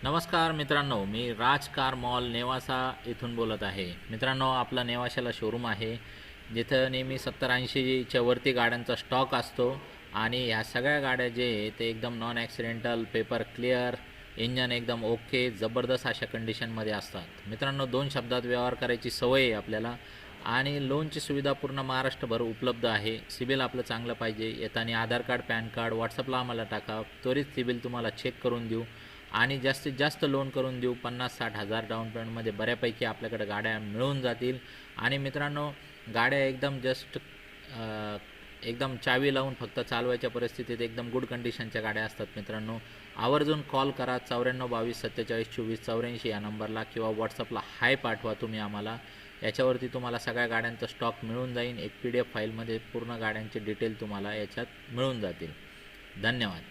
नमस्कार मित्रांनो, मी राज car mall Nevasa इथून बोलत आहे. मित्रांनो, आपलं नेवाशाला शोरूम आहे जिथं नेहमी 70-80च्या वरती गाड्यांचा स्टॉक असतो आणि ह्या सगळ्या गाड्या जे आहे ते एकदम non accidental, paper clear, engine एकदम ओके, जबरदस्त अशा कंडिशनमध्ये असतात. मित्रांनो, 2 शब्दात व्यवहार करायची सवय आहे आपल्याला आणि लोनची सुविधा पूर्ण महाराष्ट्रभर उपलब्ध आहे. सिबिल आपलं चांगलं पाहिजे, येताना आधार कार्ड, पॅन कार्ड व्हॉट्सअपला आम्हाला टाका, त्वरित सिबिल तुम्हाला चेक करून देऊ आणि जास्तीत जास्त लोन करून देऊ. 50-60 हजार डाऊन पेमेंटमध्ये बऱ्यापैकी आपल्याकडे गाड्या मिळून जातील. आणि मित्रांनो, गाड्या एकदम चावी लावून फक्त चालवायच्या परिस्थितीत एकदम गुड कंडिशनच्या गाड्या असतात. मित्रांनो, आवर्जून कॉल करा 94 22 47 24 84 या नंबरला किंवा व्हॉट्सअपला हाय पाठवा तुम्ही आम्हाला. याच्यावरती तुम्हाला सगळ्या गाड्यांचा स्टॉक मिळून जाईल. एक PDF फाईलमध्ये पूर्ण गाड्यांचे डिटेल तुम्हाला याच्यात मिळून जातील. धन्यवाद.